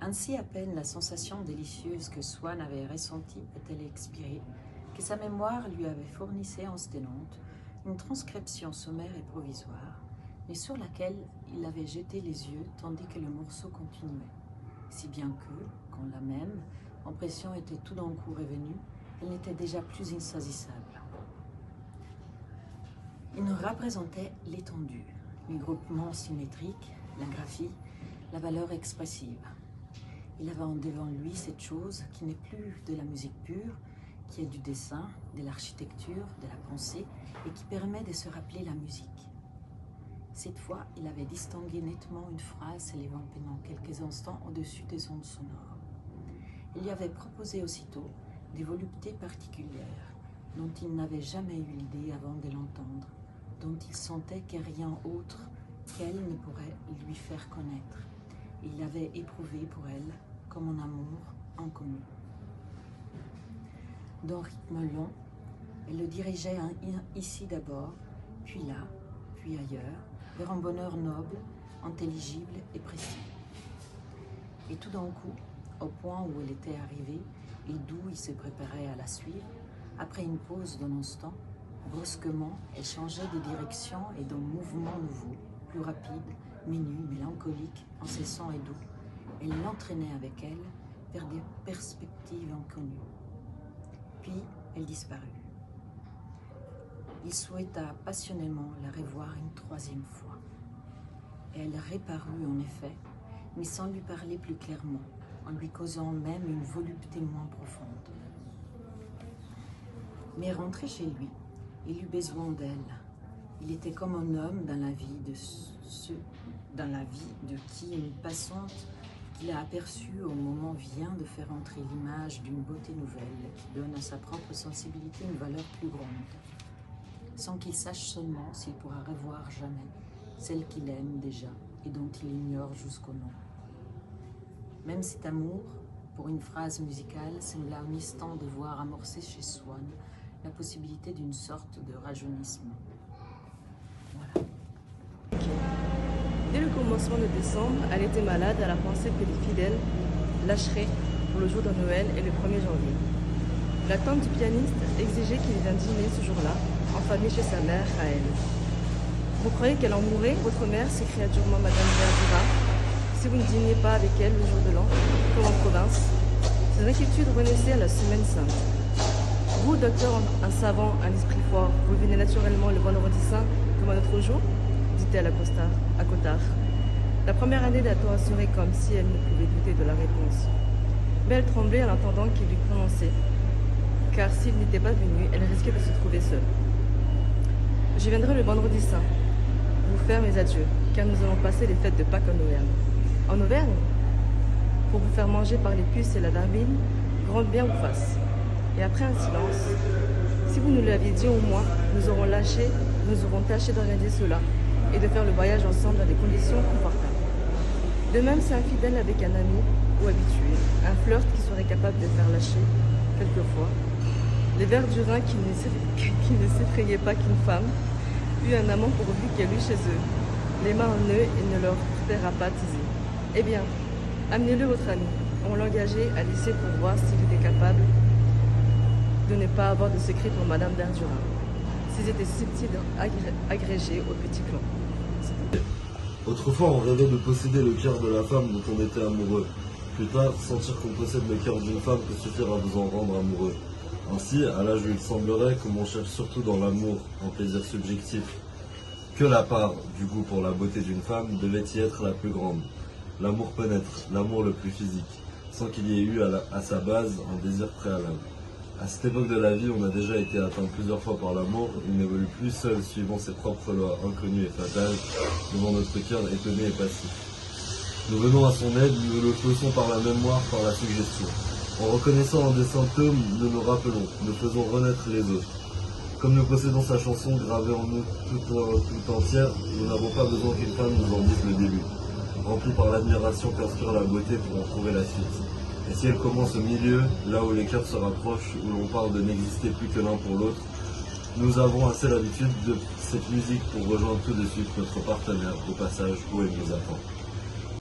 Ainsi, à peine la sensation délicieuse que Swann avait ressentie était-elle expirée, que sa mémoire lui avait fourni séance tenante une transcription sommaire et provisoire, mais sur laquelle il avait jeté les yeux tandis que le morceau continuait, si bien que, quand la même impression était tout d'un coup revenue, elle n'était déjà plus insaisissable. Il nous représentait l'étendue, les groupements symétriques, la graphie, la valeur expressive. Il avait en devant lui cette chose qui n'est plus de la musique pure, qui est du dessin, de l'architecture, de la pensée, et qui permet de se rappeler la musique. Cette fois, il avait distingué nettement une phrase s'élevant pendant quelques instants au-dessus des ondes sonores. Il lui avait proposé aussitôt des voluptés particulières, dont il n'avait jamais eu l'idée avant de l'entendre, dont il sentait que rien autre qu'elle ne pourrait lui faire connaître. Et il avait éprouvé pour elle comme un amour inconnu. D'un rythme long, elle le dirigeait ici d'abord, puis là, puis ailleurs, vers un bonheur noble, intelligible et précis. Et tout d'un coup, au point où elle était arrivée et d'où il se préparait à la suivre, après une pause d'un instant, brusquement, elle changeait de direction et d'un mouvement nouveau, plus rapide, menu, mélancolique, incessant et doux. Elle l'entraînait avec elle vers des perspectives inconnues. Puis, elle disparut. Il souhaita passionnément la revoir une troisième fois. Et elle réparut en effet, mais sans lui parler plus clairement, en lui causant même une volupté moins profonde. Mais rentré chez lui, il eut besoin d'elle. Il était comme un homme dans la vie de qui une passante qu'il a aperçue au moment vient de faire entrer l'image d'une beauté nouvelle qui donne à sa propre sensibilité une valeur plus grande, sans qu'il sache seulement s'il pourra revoir jamais celle qu'il aime déjà et dont il ignore jusqu'au nom. Même cet amour, pour une phrase musicale, sembla un instant de voir amorcer chez Swann la possibilité d'une sorte de rajeunissement. Voilà. Dès le commencement de décembre, elle était malade à la pensée que les fidèles lâcheraient pour le jour de Noël et le 1er janvier. La tante du pianiste exigeait qu'il vienne dîner ce jour-là, en famille chez sa mère, à elle. « Vous croyez qu'elle en mourrait, votre mère ?» s'écria durement Madame Verdura. « Si vous ne dîniez pas avec elle le jour de l'an, comme en province ?» Ces inquiétudes renaissaient à la semaine sainte. « Vous, docteur, un savant, un esprit fort, vous venez naturellement le vendredi saint, comme un autre jour ?» dit-elle à Cottard. La première année d'Ato assurait comme si elle ne pouvait douter de la réponse. Mais elle tremblait en entendant qu'il lui prononçait, car s'il n'était pas venu, elle risquait de se trouver seule. « Je viendrai le vendredi saint, vous faire mes adieux, car nous allons passer les fêtes de Pâques en Auvergne. » « En Auvergne ? Pour vous faire manger par les puces et la vermine, grand bien vous fasse. » Et après un silence, « Si vous nous l'aviez dit au moins, nous aurons tâché d'organiser cela et de faire le voyage ensemble dans des conditions confortables. » De même, c'est infidèle avec un ami ou habitué, un flirt qui serait capable de faire lâcher, quelquefois, les Verdurins qui ne s'effrayaient pas qu'une femme eût un amant pourvu qu'elle eût chez eux, les mains en eux et ne leur fera pas teaser. Eh bien, amenez-le votre ami. On l'engageait à lycée pour voir s'il était capable de ne pas avoir de secret pour Madame Verdurin, s'ils étaient susceptibles agrégés au petit clan. Autrefois, on rêvait de posséder le cœur de la femme dont on était amoureux. Plus tard, sentir qu'on possède le cœur d'une femme peut suffire à vous en rendre amoureux. Ainsi, à l'âge où il semblerait que l'on cherche surtout dans l'amour, en plaisir subjectif, que la part du goût pour la beauté d'une femme devait y être la plus grande. L'amour pénètre, l'amour le plus physique, sans qu'il y ait eu à sa base un désir préalable. À cette époque de la vie, on a déjà été atteint plusieurs fois par l'amour, il n'évolue plus seul suivant ses propres lois inconnues et fatales, devant notre cœur étonné et passif. Nous venons à son aide, nous le faisons par la mémoire, par la suggestion. En reconnaissant un des symptômes, nous nous rappelons, nous faisons renaître les autres. Comme nous possédons sa chanson gravée en nous tout entière, nous n'avons pas besoin qu'une femme nous en dise le début. Remplis par l'admiration qu'inspire la beauté pour en trouver la suite. Et si elle commence au milieu, là où les cœurs se rapprochent, où l'on parle de n'exister plus que l'un pour l'autre, nous avons assez l'habitude de cette musique pour rejoindre tout de suite notre partenaire au passage où elle nous attend.